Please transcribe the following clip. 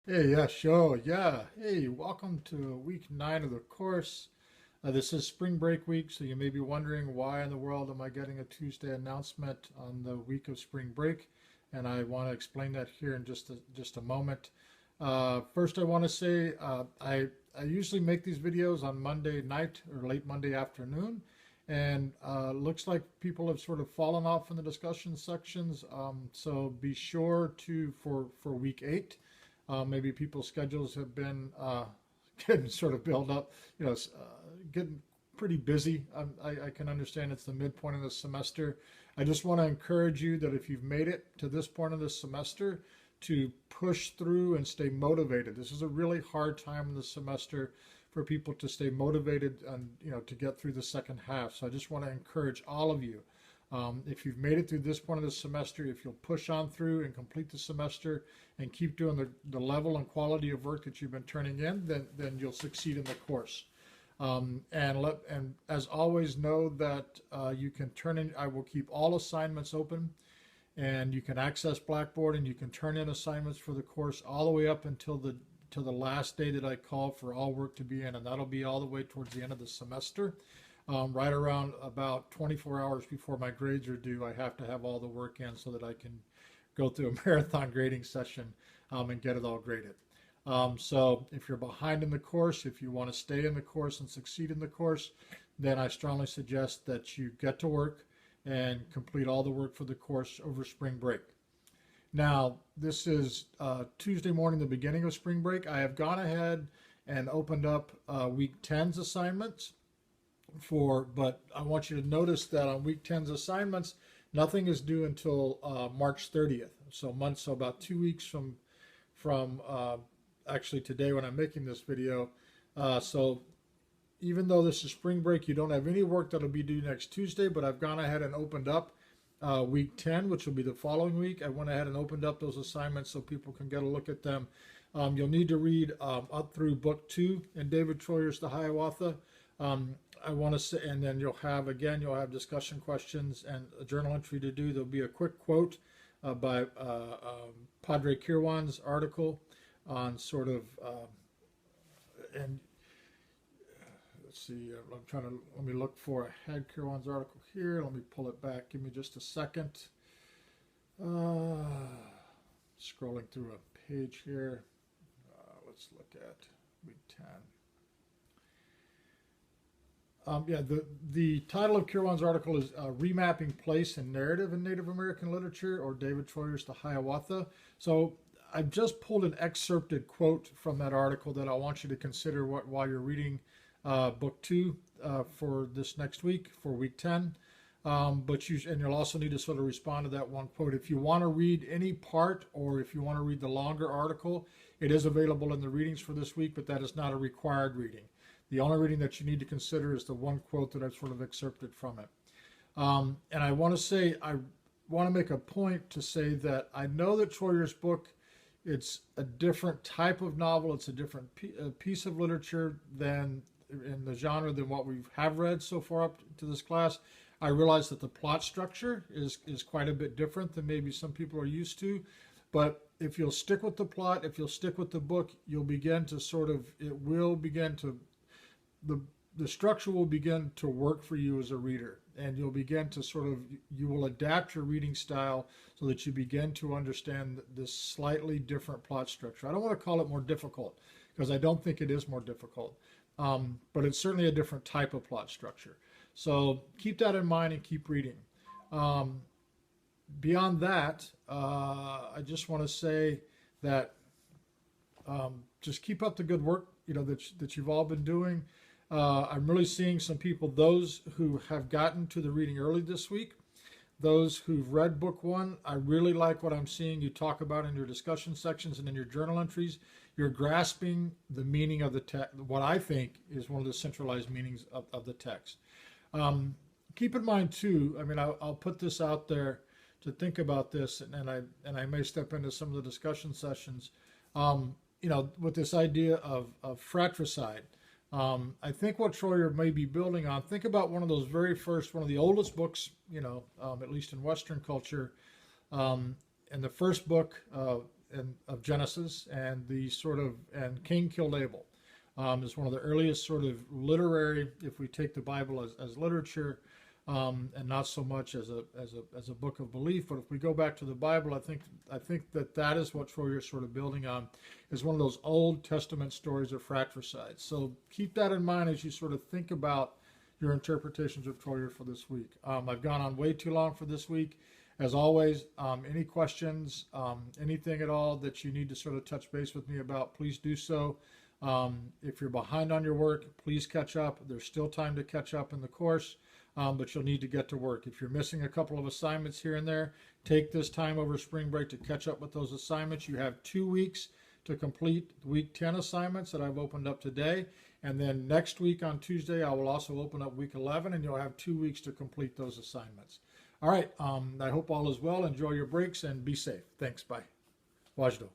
Hey, yeah, sure. Yeah. Hey, welcome to week 9 of the course. This is spring break week, so you may be wondering why in the world am I getting a Tuesday announcement on the week of spring break? And I want to explain that here in just a moment. First, I want to say I usually make these videos on Monday night or late Monday afternoon, and looks like people have sort of fallen off in the discussion sections. So be sure to for week 8. Maybe people's schedules have been getting sort of built up, getting pretty busy. I can understand it's the midpoint of the semester. I just want to encourage you that if you've made it to this point of the semester, to push through and stay motivated. This is a really hard time in the semester for people to stay motivated and to get through the second half. So I just want to encourage all of you. If you've made it through this point of the semester, if you'll push on through and complete the semester and keep doing the level and quality of work that you've been turning in, then you'll succeed in the course. And as always, know that you can turn in. I will keep all assignments open, and you can access Blackboard and you can turn in assignments for the course all the way up until the last day that I call for all work to be in, and that'll be all the way towards the end of the semester. Right around about 24 hours before my grades are due, I have to have all the work in so that I can go through a marathon grading session and get it all graded. So if you're behind in the course, if you want to stay in the course and succeed in the course, then I strongly suggest that you get to work and complete all the work for the course over spring break. Now, this is Tuesday morning, the beginning of spring break. I have gone ahead and opened up week 10's assignments but I want you to notice that on week 10's assignments, nothing is due until March 30th. So about 2 weeks from actually today when I'm making this video. So even though this is spring break, you don't have any work that'll be due next Tuesday, but I've gone ahead and opened up week 10, which will be the following week. I went ahead and opened up those assignments so people can get a look at them. You'll need to read up through book 2 in David Troyer's The Hiawatha. I want to say, and then you'll have discussion questions and a journal entry to do. There'll be a quick quote by Padre Kirwan's article on sort of, and let's see, let me look for, I had Kirwan's article here. Let me pull it back. Give me just a second. Scrolling through a page here. Let's look at week 10. The title of Kirwan's article is Remapping Place and Narrative in Native American Literature, or David Troyer's The Hiawatha. So I've just pulled an excerpted quote from that article that I want you to consider while you're reading book 2 for this next week, for week 10. And you'll also need to sort of respond to that one quote. If you want to read any part, or if you want to read the longer article, it is available in the readings for this week, but that is not a required reading. The only reading that you need to consider is the one quote that I've sort of excerpted from it. And I want to make a point to say that I know that Troyer's book, it's a different type of novel. It's a different piece of literature than in the genre than what we have read so far up to this class. I realize that the plot structure is quite a bit different than maybe some people are used to. But if you'll stick with the plot, if you'll stick with the book, you'll begin to the structure will begin to work for you as a reader, and you'll begin to you will adapt your reading style so that you begin to understand this slightly different plot structure. I don't want to call it more difficult, because I don't think it is more difficult, but it's certainly a different type of plot structure. So keep that in mind and keep reading. Beyond that, I just want to say that just keep up the good work that you've all been doing. I'm really seeing some people, those who have gotten to the reading early this week, those who've read book 1. I really like what I'm seeing you talk about in your discussion sections and in your journal entries. You're grasping the meaning of the text, what I think is one of the centralized meanings of the text. Keep in mind too, I mean, I'll put this out there to think about this, and I may step into some of the discussion sessions, with this idea of fratricide. I think what Troyer may be building on, think about one of the oldest books, at least in Western culture. And the first book of Genesis, and and Cain killed Abel. Is one of the earliest sort of literary, if we take the Bible as literature, and not so much as a book of belief. But if we go back to the Bible, I think that is what Troyer's sort of building on, is one of those Old Testament stories of fratricide. So keep that in mind as you sort of think about your interpretations of Troyer for this week. I've gone on way too long for this week. As always, any questions, anything at all that you need to sort of touch base with me about, please do so. If you're behind on your work, please catch up. There's still time to catch up in the course, but you'll need to get to work. If you're missing a couple of assignments here and there, take this time over spring break to catch up with those assignments. You have 2 weeks to complete week 10 assignments that I've opened up today. And then next week on Tuesday, I will also open up week 11, and you'll have 2 weeks to complete those assignments. All right. I hope all is well. Enjoy your breaks and be safe. Thanks. Bye. Wajdo.